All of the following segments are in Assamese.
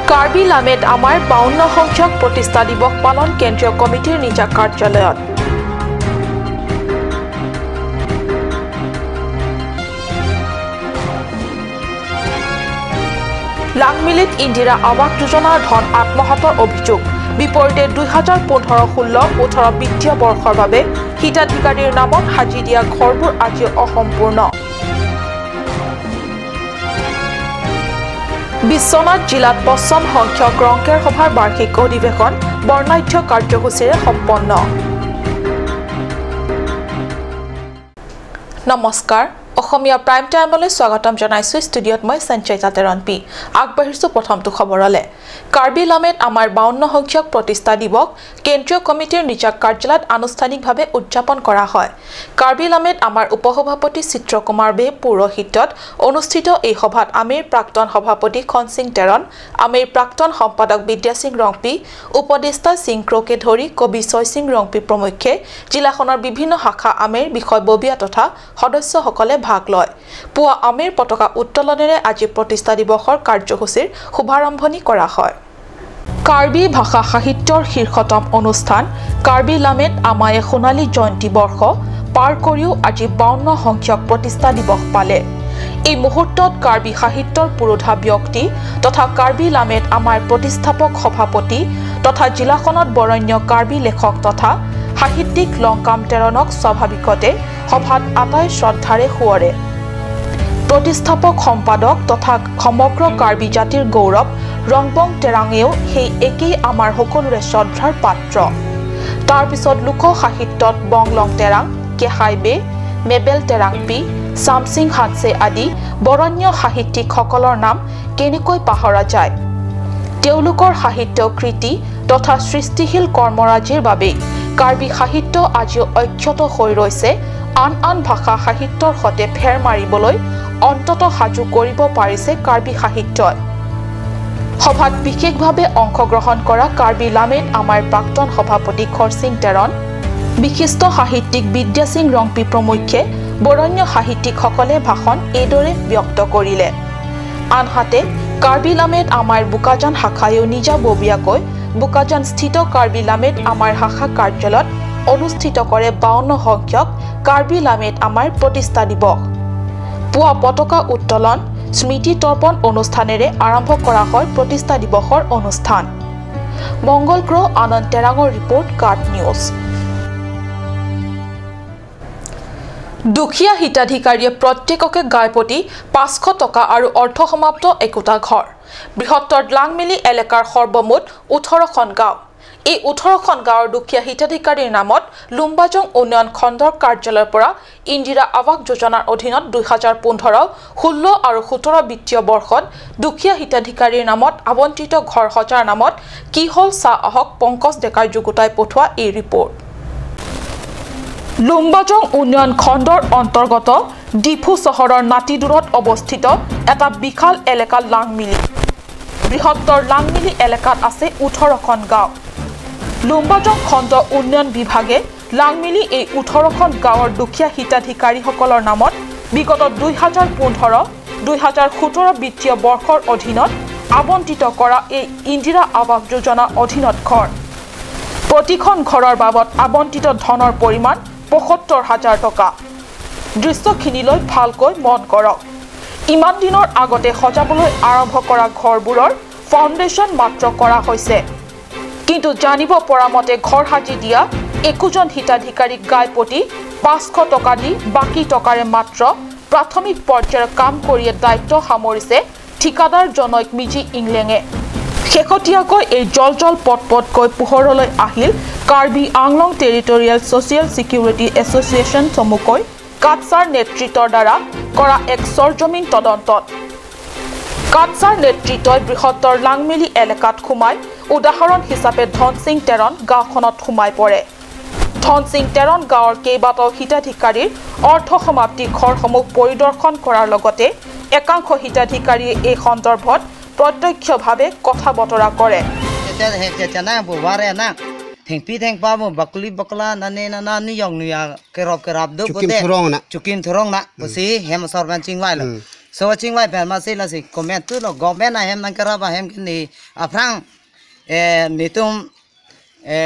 কাৰ্বি লামেট আমাৰ 52 সংখ্যক প্ৰতিষ্ঠা দিৱস পালন কেন্দ্ৰীয় কমিটিৰ নিজা কাৰ্যালয়ত লাংমিলিত ইন্দিৰা আৱাস যোজনাৰ ধন আত্মসাতৰ অভিযোগ বিপৰীতে 2015-16-18 বিত্তীয় বৰ্ষৰ বাবে হিতাধিকাৰীৰ নামত হাজি দিয়া ঘৰবোৰ আজি অসম্পূৰ্ণ বিশ্বনাথ জিলাত ৫ম সংখ্যক ৰংকেৰ সভাৰ বাৰ্ষিক অধিৱেশন বৰ্ণাঢ্য কাৰ্যসূচীৰে সম্পন্ন নমস্কাৰ অসমীয়া প্ৰাইম টাইমলৈ স্বাগতম জনাইছো ষ্টুডিঅত মই সঞ্চয় তাতেৰনপি আগবাঢ়িছো প্ৰথমটো খবৰলে কাৰ্বি লামেট আমাৰ 52 সংখ্যক প্ৰতিষ্ঠা দিৱস কেন্দ্ৰীয় কমিটিৰ নিজা কাৰ্যালয়ত আনুষ্ঠানিকভাৱে উদযাপন কৰা হয় কাৰ্বি লামেট আমাৰ উপসভাপতি চিত্ৰকুমাৰ বে পৌৰহিত্যত অনুষ্ঠিত এই সভাত আমেৰ প্ৰাক্তন সভাপতি খনসিং তেৰণ আমেৰ প্ৰাক্তন সম্পাদক বিদ্যা সিং ৰংপি উপদেষ্টা সিং ক্ৰকে ধৰি কবি ছয় সিং ৰংপি প্ৰমুখ্যে জিলাখনৰ বিভিন্ন শাখা আমেৰ বিষয়ববীয়া তথা সদস্যসকলে ভাগ লয় পুৱা আমেৰ পতাকা উত্তোলনেৰে আজি প্ৰতিষ্ঠা দিৱসৰ কাৰ্যসূচীৰ শুভাৰম্ভণি কৰা হয় কাৰ্বি ভাষা সাহিত্যৰ শীৰ্ষতম অনুষ্ঠান কাৰ্বি লামেট আমায়ে সোণালী জয়ন্তী বৰ্ষ পাৰ কৰিও আজি 52 সংখ্যক প্ৰতিষ্ঠা দিৱস পালে এই মুহূৰ্তত কাৰ্বি সাহিত্যৰ পুৰোধা ব্যক্তি তথা কাৰ্বি লামেট আমাৰ প্ৰতিষ্ঠাপক সভাপতি তথা জিলাখনত বৰণ্য কাৰ্বি লেখক তথা সাহিত্যিক লংকাম তেৰণক স্বাভাৱিকতে সভাত আটাই শ্ৰদ্ধাৰে শুৱৰে প্ৰতিষ্ঠাপক সম্পাদক তথা সমগ্ৰ কাৰ্বি জাতিৰ গৌৰৱ ৰংবং তেৰাঙেও সেই একেই আমাৰ সকলোৰে শ্ৰদ্ধাৰ পাত্ৰ তাৰ পিছত লোক সাহিত্যত বংলং তেৰাং কেহাইবে মেবেল তেৰাংপি সামসিং হানছে আদি বৰণ্য সাহিত্যিকসকলৰ নাম কেনেকৈ পাহৰা যায় তেওঁলোকৰ সাহিত্য কৃতি তথা সৃষ্টিশীল কৰ্মৰাজিৰ বাবে কাৰ্বি সাহিত্য আজিও অক্ষত হৈ ৰৈছে আন ভাষা সাহিত্যৰ সতে ফেৰ মাৰিবলৈ অন্তত সাজু কৰিব পাৰিছে কাৰ্বি সাহিত্যই সভাত বিশেষভাৱে অংশগ্ৰহণ কৰা কাৰ্বি লামেট আমাৰ প্ৰাক্তন সভাপতি খৰসিং তেৰণ বিশিষ্ট সাহিত্যিক বিদ্যা সিং ৰংপি প্ৰমুখ্যে বৰণ্য সাহিত্যিকসকলে ভাষণ এইদৰে ব্যক্ত কৰিলে আনহাতে কাৰ্বি লামেট আমাৰ বুকাজান শাখায়ো নিজাববীয়াকৈ বুকাজান স্থিত কাৰ্বি লামেট আমাৰ শাখা কাৰ্যালয়ত অনুষ্ঠিত কৰে 52 সংখ্যক কাৰ্বি লামেট আমাৰ প্ৰতিষ্ঠা দিৱস পুৱা পতাকা উত্তোলন স্মৃতি তৰ্পণ অনুষ্ঠানেৰে আৰম্ভ কৰা হয় প্ৰতিষ্ঠা দিৱসৰ অনুষ্ঠান মংগল গ্ৰহ আনন্দ তেৰাঙৰ ৰিপৰ্ট কাৰ্ড নিউজ দুখীয়া হিতাধিকাৰীয়ে প্ৰত্যেককে গায়পতি 500 টকা আৰু অৰ্থসমাপ্ত একোটা ঘৰ বৃহত্তৰ লাংমিলি এলেকাৰ সৰ্বমুঠ 18খন গাঁও এই 18খন গাঁৱৰ দুখীয়া হিতাধিকাৰীৰ নামত লুম্বাজং উন্নয়ন খণ্ডৰ কাৰ্যালয়ৰ পৰা ইন্দিৰা আৱাস যোজনাৰ অধীনত 2015, 16 আৰু 17 বিত্তীয় বৰ্ষত দুখীয়া হিতাধিকাৰীৰ নামত আবণ্টিত ঘৰ সজাৰ নামত কি হল চা আহক পংকজ ডেকাৰ যুগুতাই পঠোৱা এই ৰিপৰ্ট লুম্বাজং উন্নয়ন খণ্ডৰ অন্তৰ্গত ডিফু চহৰৰ নাতিদূৰত অৱস্থিত এটা বিশাল এলেকা লাংমিলি বৃহত্তৰ লাংমিলি এলেকাত আছে 18খন গাঁও লুম্বাজং খণ্ড উন্নয়ন বিভাগে লাংমিলি এই 18খন গাঁৱৰ দুখীয়া হিতাধিকাৰীসকলৰ নামত বিগত 2015-2017 বিত্তীয় বৰ্ষৰ অধীনত আবণ্টিত কৰা এই ইন্দিৰা আৱাস যোজনা অধীনত ঘৰ প্ৰতিখন ঘৰৰ বাবদ আবণ্টিত ধনৰ পৰিমাণ ৭৫,০০০ টকা দৃশ্যখিনিলৈ ভালকৈ মন কৰক ইমান দিনৰ আগতে সজাবলৈ আৰম্ভ কৰা ঘৰবোৰৰ ফাউণ্ডেশ্যন মাত্ৰ কৰা হৈছে কিন্তু জানিব পৰা মতে ঘৰ সাজি দিয়া একোজন হিতাধিকাৰীক গায়পতি 500 টকা দি বাকি টকাৰে মাত্ৰ প্ৰাথমিক পৰ্যায়ৰ কাম কৰিয়ে দায়িত্ব সামৰিছে ঠিকাদাৰ জনৈক মিজি ইংলেঙে শেহতীয়াকৈ এই জল পটকৈ পোহৰলৈ আহিল Karbi Anglong territorial social security association চমুকৈ কাটছাৰ নেতৃত্বৰ দ্বাৰা কৰা এক সৰজমিন তদন্তত কাটছাৰ নেতৃত্বই বৃহত্তৰ লাংমিলি এলেকাত সোমাই উদাহৰণ হিচাপে ধনসিং তেৰণ গাঁওখনত সোমাই পৰে ধনসিং তেৰণ গাঁৱৰ কেইবাটাও হিতাধিকাৰীৰ অৰ্থসমাপ্তি ঘৰসমূহ পৰিদৰ্শন কৰাৰ লগতে একাংশ হিতাধিকাৰীয়ে এই সন্দৰ্ভত প্ৰত্যক্ষভাৱে কথা বতৰা কৰে Thengpi thengpa mo bakuli bakla nane nana niyong niya kerap do bote chukin thorong na bosi hem sorban chingwai lo so ching lai pen ma se la si comment tu lo government na hem nang kara ba hem ni aprang mitum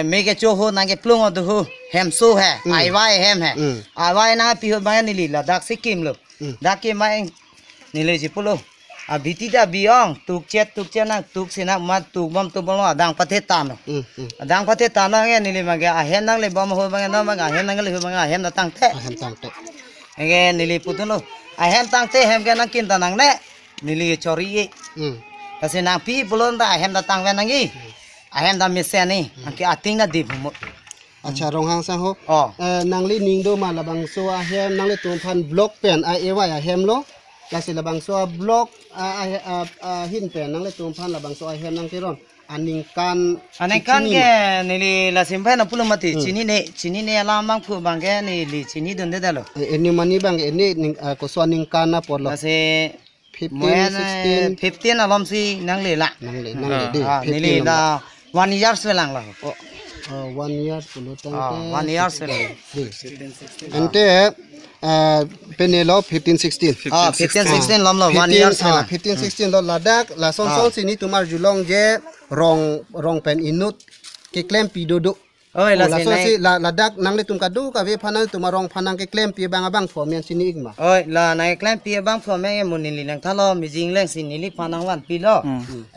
me ke cho ho nang ke plung od ho hem so hai ai wai hem hai ai wai na pi ho ba ni li la dak sikim lo dak ke mai ni le ji pulo a biti da biong tuk chet na tuk sina ma tuk bom tu bom adang pathe tan adang pathe tan nge ni le ma ge a hen nang le bom ho ba na ma ga hen nang le ho ba ga hen na tang the nge ni le putulo a hem tang te hem ke nang kin ta nang ne ni le chori ye ta se nang pi pulon da hem da tang wen nang gi a hem da mi se ni ke ating na dip mo acha rong hang sang ho nang li ning do ma labang so a hem nang le tum phan block pen a e wa a hem lo la se labang so a block a hin pen nang le tum phan labang so a hem nang ke ron aning kan ke ni le la sim pha na pulon mati chini ne la mang phu bang ke ni li chini don de da lo eni mani bang eni ning ko so aning kan na por lo la se 15 alom si nang le la nang le de ni le la 1 year se lang la 1 year pulo tang 1 year se ante penelo 15-16 15-16 lom lo 1 year se la 15-16 lo ladak la son sini tumar julong je rong pen inut ke klem pi dodo oi la si ladak nang le tum kadu ka ve phanang tumarong phanang ke klem pi bang abang formen sini igma oi la nai klem pi bang formen mun ni lang thalo mi jing leng sini li phanang wan pi lo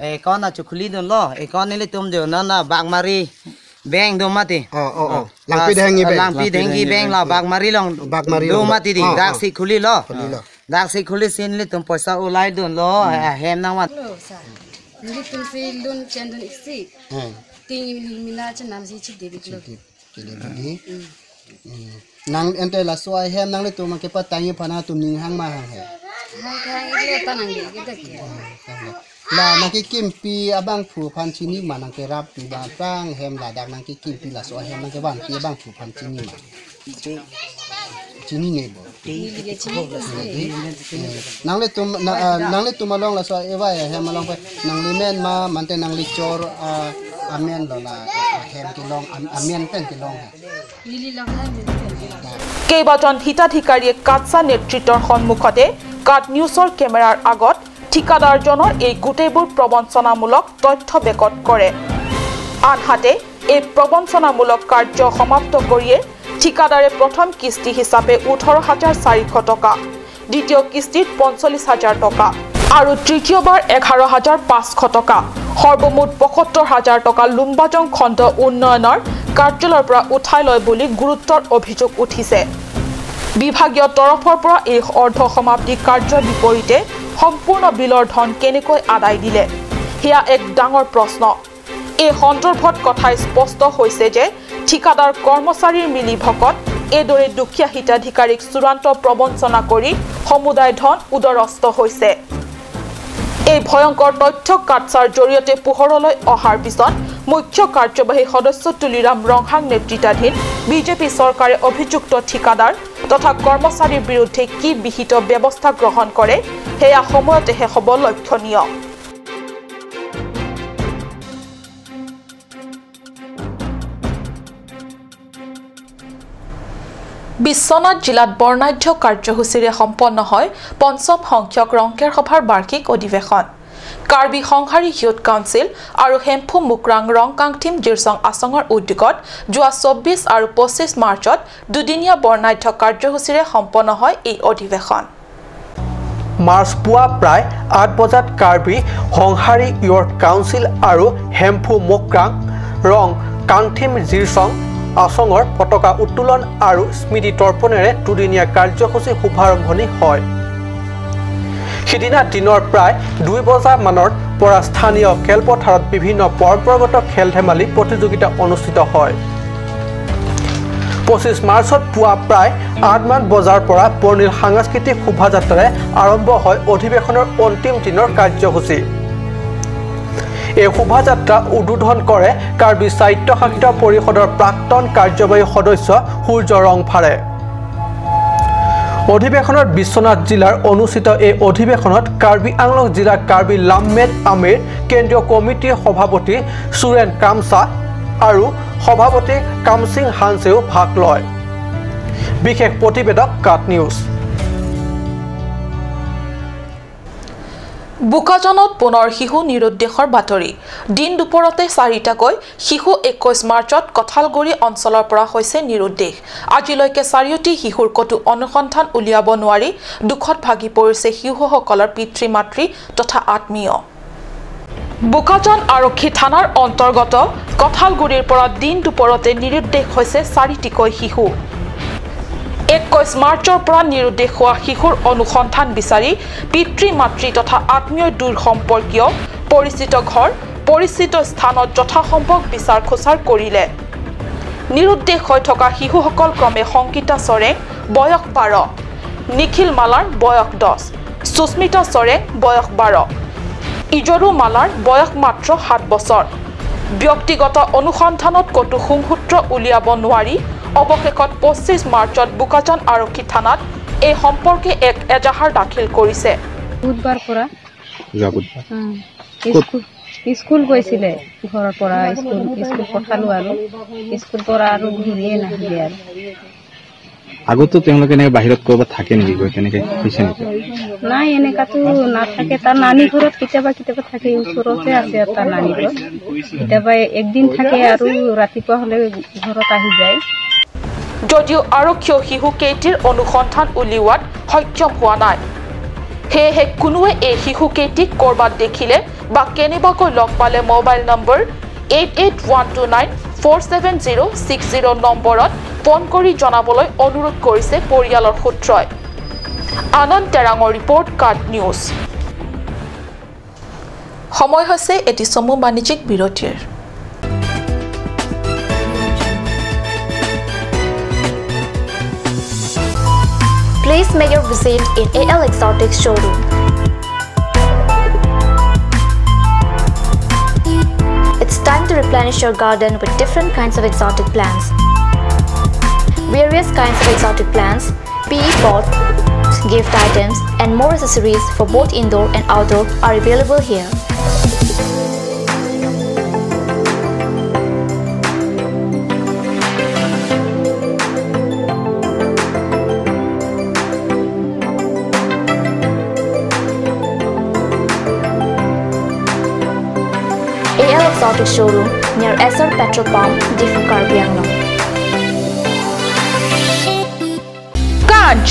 e kon na chukhuli don lo e kon ni le tum de na bag mari beng do mati lang pi dengi beng la bag mari do mati di dak si khuli lo dak si khuli sin li tum paisa ulai don lo hem nang wan ni tum si lun chendon iksi ting mina chen nam si chi debi lo nang ente la so ai hem nang le tum ke pa tangi phana tum ning hang ma hang he hang le tanang ge ke ke la nang ki kimpi abang phu phan chini ma nang ke rap pi ba tang hem la dak nang ki kimpi la so hem nang ke wan pi abang phu phan chini ma chini ne bo nang le tum along la so e wa hem along pe nang li men ma man te nang li chor amen lo la hem ki long amen pen ki long lili la কেইবাজন হিতাধিকাৰীয়ে কাটছা নেতৃত্বৰ সন্মুখতে কাট নিউজৰ কেমেৰাৰ আগত ঠিকাদাৰজনৰ এই গোটেইবোৰ প্ৰবঞ্চনামূলক তথ্য বেকত কৰে আনহাতে এই প্ৰবঞ্চনামূলক কাৰ্য সমাপ্ত কৰিয়ে ঠিকাদাৰে প্ৰথম কিস্তি হিচাপে 18400 টকা দ্বিতীয় কিস্তিত 45000 টকা আৰু তৃতীয়বাৰ 11500 টকা সৰ্বমুঠ 75000 টকা লুম্বাজং খণ্ড উন্নয়নৰ কাৰ্যালয়ৰ পৰা উঠাই লয় বুলি গুৰুত্বৰ অভিযোগ উঠিছে বিভাগীয় তৰফৰ পৰা এই অৰ্ধ সমাপ্তি কাৰ্যৰ বিপৰীতে সম্পূৰ্ণ বিলৰ ধন কেনেকৈ আদায় দিলে হিয়া এক ডাঙৰ প্ৰশ্ন এই সন্দৰ্ভত কথাই স্পষ্ট হৈছে যে ঠিকাদাৰ কৰ্মচাৰীৰ মিলিভকত এদৰে দুখীয়া হিতাধিকাৰীক চূড়ান্ত প্ৰবঞ্চনা কৰি সমুদায় ধন উদৰস্ত হৈছে এই ভয়ংকৰ তথ্য কাটছাৰ জৰিয়তে পোহৰলৈ অহাৰ পিছত মুখ্য কাৰ্যবাহী সদস্য তুলিৰাম ৰংহাং নেতৃত্বাধীন বিজেপি চৰকাৰে অভিযুক্ত ঠিকাদাৰ তথা কৰ্মচাৰীৰ বিৰুদ্ধে কি বিহিত ব্যৱস্থা গ্ৰহণ কৰে হেয়া সময়তেহে হ'ব লক্ষণীয় বিশ্বনাথ জিলাত বৰ্ণাঢ্য কাৰ্যসূচীৰে সম্পন্ন হয় পঞ্চম সংখ্যক ৰংকেৰ সভাৰ বাৰ্ষিক অধিৱেশন কাৰ্বি সংহাৰী ইউথ কাউন্সিল আৰু হেম্ফু মুকৰাং ৰংকাংথিম জিৰচং আসঙৰ উদ্যোগত যোৱা 24 আৰু 25 মাৰ্চত দুদিনীয়া বৰ্ণাঢ্য কাৰ্যসূচীৰে সম্পন্ন হয় এই অধিৱেশন মাৰ্চ পুৱা প্ৰায় 8 বজাত কাৰ্বি সংহাৰী ইউথ কাউন্সিল আৰু হেম্ফু মুকৰাং ৰং কাংথিম জিৰচং আসঙৰ পতাকা উত্তোলন আৰু স্মৃতি তৰ্পণেৰে দুদিনীয়া কাৰ্যসূচী শুভাৰম্ভণি হয় সিদিনা দিনৰ প্ৰায় 2 বজা মানৰ পৰা স্থানীয় খেলপথাৰত বিভিন্ন পৰম্পৰাগত খেল ধেমালি প্ৰতিযোগিতা অনুষ্ঠিত হয় 25 মাৰ্চত পুৱা প্ৰায় 8 মান বজাৰ পৰা বৰ্ণিল সাংস্কৃতিক শোভাযাত্ৰাৰে আৰম্ভ হয় অধিৱেশনৰ অন্তিম দিনৰ কাৰ্যসূচী এই শোভাযাত্ৰা উদ্বোধন কৰে কাৰ্বি স্বায়ত্তশাসিত পৰিষদৰ প্ৰাক্তন কাৰ্যবাহী সদস্য সূৰ্য ৰংফাৰে অধিৱেশনত বিশ্বনাথ জিলাৰ অনুষ্ঠিত এই অধিৱেশনত কাৰ্বি আংলং জিলা কাৰ্বি লাম্মেট আমেৰ কেন্দ্ৰীয় কমিটিৰ সভাপতি সুৰেন কামছা আৰু সভাপতি কামসিং হানছেও ভাগ লয় বিশেষ প্ৰতিবেদক কাট নিউজ বুকাজনত পুনৰ শিশু নিৰুদ্দেশৰ বাতৰি দিন দুপৰতে 4টাকৈ শিশু 21 মাৰ্চত কঠালগুৰি অঞ্চলৰ পৰা হৈছে নিৰুদ্দেশ আজিলৈকে 4টি শিশুৰ কতো অনুসন্ধান উলিয়াব নোৱাৰি দুখত ভাগি পৰিছে শিশুসকলৰ পিতৃ মাতৃ তথা আত্মীয় বুকাজন আৰক্ষী থানাৰ অন্তৰ্গত কঠালগুৰিৰ পৰা দিন দুপৰতে নিৰুদ্দেশ হৈছে 4টিকৈ শিশু 21 মাৰ্চৰ পৰা নিৰুদ্দেশ হোৱা শিশুৰ অনুসন্ধান বিচাৰি পিতৃ মাতৃ তথা আত্মীয় দূৰ সম্পৰ্কীয় পৰিচিত ঘৰ পৰিচিত স্থানত যথাসম্ভৱ বিচাৰ খোচাৰ কৰিলে নিৰুদ্দেশ হৈ থকা শিশুসকল ক্ৰমে সংকিতা সৰেং বয়স 12 নিখিল মালাৰ বয়স 10 সুস্মিতা সৰেং বয়স 12 ইজৰু মালাৰ বয়স মাত্ৰ 7 বছৰ ব্যক্তিগত অনুসন্ধানত কতো সংসূত্ৰ উলিয়াব নোৱাৰি অৱশেষত 25 মাৰ্চত বুকাজন আৰক্ষী থানাত এই সম্পৰ্কে এক এজাহাৰ দাখিল কৰিছে বুধবাৰ পৰা স্কুল গৈছিলে ঘৰৰ পৰা স্কুল পঠালো আৰু স্কুল পৰা আৰু ঘূৰিয়ে নাহিলে আৰু আগতো তেওঁলোকে এনেকৈ বাহিৰত ক'ৰবাত থাকে নেকি গৈ তেনেকৈ হৈছে নেকি নাই এনেকাতো নাথাকে তাৰ নানী ঘৰত কেতিয়াবা থাকে ওচৰতে আছে তাৰ নানী ঘৰ কেতিয়াবা একদিন থাকে আৰু ৰাতিপুৱা হ'লে ঘৰত আহি যায় যদিও আৰক্ষীয় শিশু কেইটিৰ অনুসন্ধান উলিওৱাত সক্ষম হোৱা নাই সেয়েহে কোনোৱে এই শিশু কেইটিক ক'ৰবাত দেখিলে বা কেনেবাকৈ লগ পালে মোবাইল নম্বৰ 8812947060 নম্বৰত ফোন কৰি জনাবলৈ অনুৰোধ কৰিছে পৰিয়ালৰ সূত্ৰই আনন্দ তেৰাঙৰ ৰিপৰ্ট কাৰ্ড নিউজ সময় হৈছে এটি চমু বাণিজ্যিক বিৰতিৰ Please make your visit in AL Exotic showroom. It's time to replenish your garden with different kinds of exotic plants. Various kinds of exotic plants, PE pots, gift items, and more accessories for both indoor and outdoor are available here. Exotic showroom near SR Petrol Pump, Difu Karbi. Kanj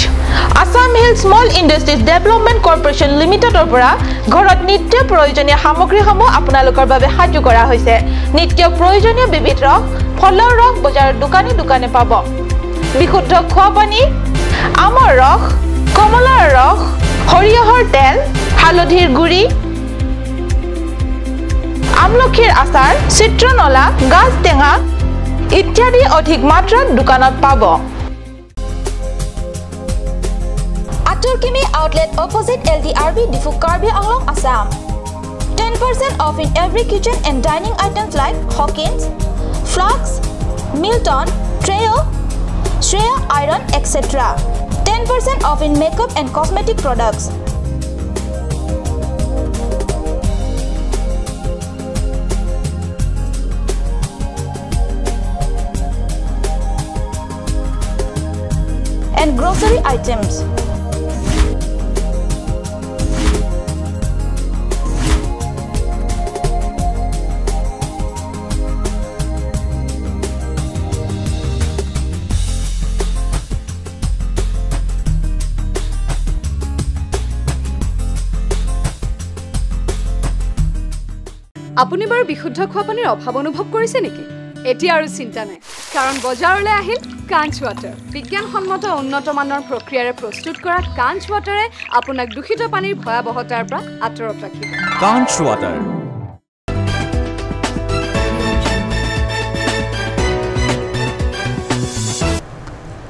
Assamese Small Industries Development Corporation Limited opera ঘৰত নিত্য প্ৰয়োজনীয় সামগ্ৰীসমূহ আপোনালোকৰ বাবে সাজু কৰা হৈছে নিত্য প্ৰয়োজনীয় বিবিধ ৰস ফলৰ ৰস বজাৰৰ দোকানে পাব বিশুদ্ধ খোৱা পানী আমৰ ৰস কমলাৰ ৰস সৰিয়হৰ তেল হালধিৰ গুড়ি আমলখিৰ আচাৰ চিত্ৰনলা গাছ টেঙা ইত্যাদি অধিক মাত্ৰাত দোকানত পাব Aturkimi outlet opposite LDRB Difu Karbi Anglong Assam 10% off in every kitchen and dining items like Hawkins, Flux, Milton, Treo, Shreya Iron, etc. 10% off in makeup and cosmetic products. And grocery items. আপুনি বাৰু বিশুদ্ধ খোৱা পানীৰ অভাৱ অনুভৱ কৰিছে নেকি এতিয়া আৰু চিন্তা নাই কাৰণ বজাৰলৈ আহিল কাঞ্চ ৱাটাৰ বিজ্ঞানসন্মত উন্নত মানৰ প্ৰক্ৰিয়াৰে প্ৰস্তুত কৰা কাঞ্চ ৱাটাৰে আপোনাক দূষিত পানীৰ ভয়াবহতাৰ পৰা আঁতৰত ৰাখিব কাঞ্চ ৱাটাৰ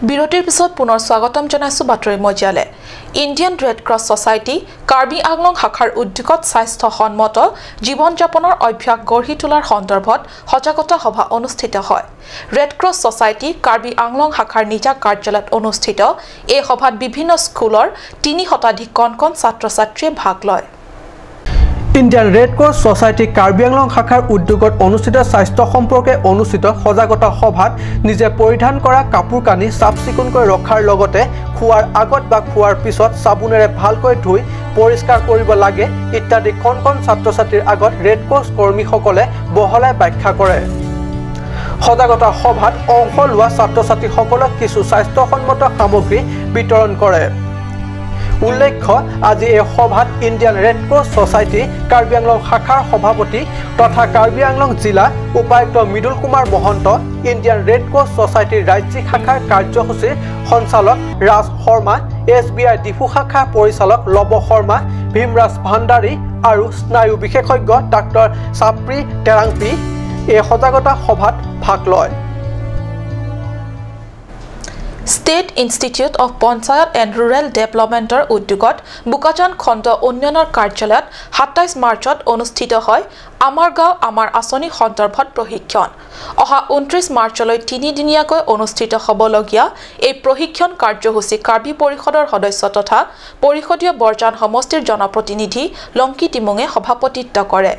বিৰতিৰ পিছত পুনৰ স্বাগতম জনাইছো বাতৰি মজিয়ালে Indian Red Cross Society Karbi Anglong শাখাৰ উদ্যোগত স্বাস্থ্যসন্মত জীৱন যাপনৰ অভ্যাস গঢ়ি তোলাৰ সন্দৰ্ভত সজাগতা সভা অনুষ্ঠিত হয় red Cross Society Karbi Anglong শাখাৰ নিজা কাৰ্যালয়ত অনুষ্ঠিত এই সভাত বিভিন্ন স্কুলৰ 3 শতাধিক কণ ছাত্ৰ ছাত্ৰীয়ে ভাগ লয় Indian Red Cross Society Karbi Anglong শাখাৰ উদ্যোগত অনুষ্ঠিত স্বাস্থ্য সম্পৰ্কে অনুষ্ঠিত সজাগতা সভাত নিজে পৰিধান কৰা কাপোৰ কানি চাফ চিকুণকৈ ৰখাৰ লগতে খোৱাৰ আগত বা খোৱাৰ পিছত চাবোনেৰে ভালকৈ ধুই পৰিষ্কাৰ কৰিব লাগে ইত্যাদি কণ কণ ছাত্ৰ ছাত্ৰীৰ আগত ৰেড ক্ৰছ কৰ্মীসকলে বহলাই ব্যাখ্যা কৰে সজাগতা সভাত অংশ লোৱা ছাত্ৰ ছাত্ৰীসকলক কিছু স্বাস্থ্যসন্মত সামগ্ৰী বিতৰণ কৰে উল্লেখ্য আজি এই সভাত Indian Red Cross Society Karbi Anglong শাখাৰ সভাপতি তথা কাৰ্বি আংলং জিলা উপায়ুক্ত Mridul Kumar Mahanta Indian Red Cross ছ'চাইটিৰ ৰাজ্যিক শাখাৰ কাৰ্যসূচীৰ সঞ্চালক ৰাজ শৰ্মা SBI ডিফু শাখাৰ পৰিচালক লৱ শৰ্মা ভীমৰাজ ভাণ্ডাৰী আৰু স্নায়ু বিশেষজ্ঞ ডাক্তৰ চাপ্ৰি টেৰাংপি এই সজাগতা সভাত ভাগ লয় State Institute of Panchayat and Rural Developmentor উদ্যোগত বুকাজান খণ্ড উন্নয়নৰ কাৰ্যালয়ত 27 মাৰ্চত অনুষ্ঠিত হয় আমাৰ গাঁও আমাৰ আঁচনি সন্দৰ্ভত প্ৰশিক্ষণ অহা 29 মাৰ্চলৈ 3 দিনীয়াকৈ অনুষ্ঠিত হ'বলগীয়া এই প্ৰশিক্ষণ কাৰ্যসূচী কাৰ্বি পৰিষদৰ সদস্য তথা পৰিষদীয় বৰজান সমষ্টিৰ জনপ্ৰতিনিধি লংকি টিমুঙে সভাপতিত্ব কৰে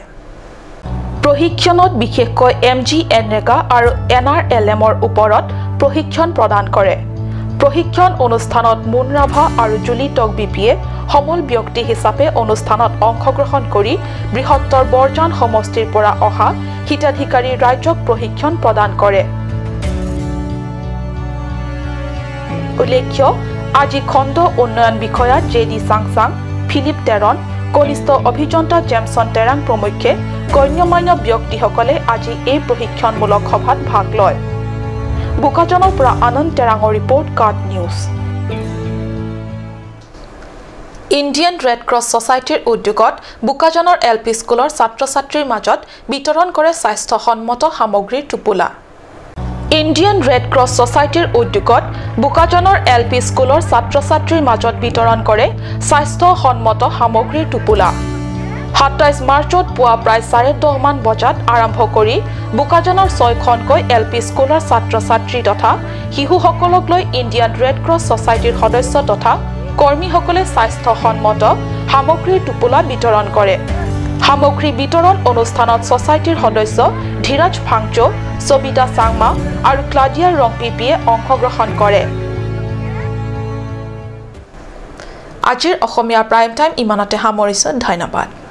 প্ৰশিক্ষণত বিশেষকৈ MGNREGA আৰু NRLMৰ ওপৰত প্ৰশিক্ষণ প্ৰদান কৰে প্ৰশিক্ষণ অনুষ্ঠানত মুনৰাভা আৰু জুলি টক বিপিয়ে সমল ব্যক্তি হিচাপে অনুষ্ঠানত অংশগ্ৰহণ কৰি বৃহত্তৰ বৰজান সমষ্টিৰ পৰা অহা হিতাধিকাৰী ৰাজ্যক প্ৰশিক্ষণ প্ৰদান কৰে উল্লেখ্য আজি খণ্ড উন্নয়ন বিষয়া JD সাংসাং ফিলিপ টেৰন কনিষ্ঠ অভিযন্তা জেমছন টেৰাং প্ৰমুখ্যে গণ্যমান্য ব্যক্তিসকলে আজি এই প্ৰশিক্ষণমূলক সভাত ভাগ লয় বুকাজানৰ পৰা আনন্দ টেৰাঙৰ report card news Indian Red Cross ছ'চাইটিৰ উদ্যোগত বুকাজানৰ LP স্কুলৰ ছাত্ৰ ছাত্ৰীৰ মাজত বিতৰণ কৰে স্বাস্থ্যসন্মত সামগ্ৰীৰ টোপোলা ইণ্ডিয়ান ৰেড ক্ৰছ ছ'চাইটিৰ উদ্যোগত বুকাজানৰ LP স্কুলৰ ছাত্ৰ ছাত্ৰীৰ মাজত বিতৰণ কৰে স্বাস্থ্যসন্মত সামগ্ৰীৰ টোপোলা 27 মাৰ্চত পুৱা প্ৰায় 10:30 মান বজাত আৰম্ভ কৰি বুকাজানৰ 6খনকৈ LP স্কুলৰ ছাত্ৰ ছাত্ৰী তথা শিশুসকলক লৈ ইণ্ডিয়ান ৰেড ক্ৰছ ছ'চাইটিৰ সদস্য তথা কৰ্মীসকলে স্বাস্থ্যসন্মত সামগ্ৰীৰ টোপোলা বিতৰণ কৰে সামগ্ৰী বিতৰণ অনুষ্ঠানত ছ'চাইটিৰ সদস্য ধীৰাজ ফাংচো সবিতা চাংমা আৰু ক্লাডিয়া ৰংপিপিয়ে অংশগ্ৰহণ কৰে আজিৰ অসমীয়া প্ৰাইম টাইম ইমানতে সামৰিছো ধন্যবাদ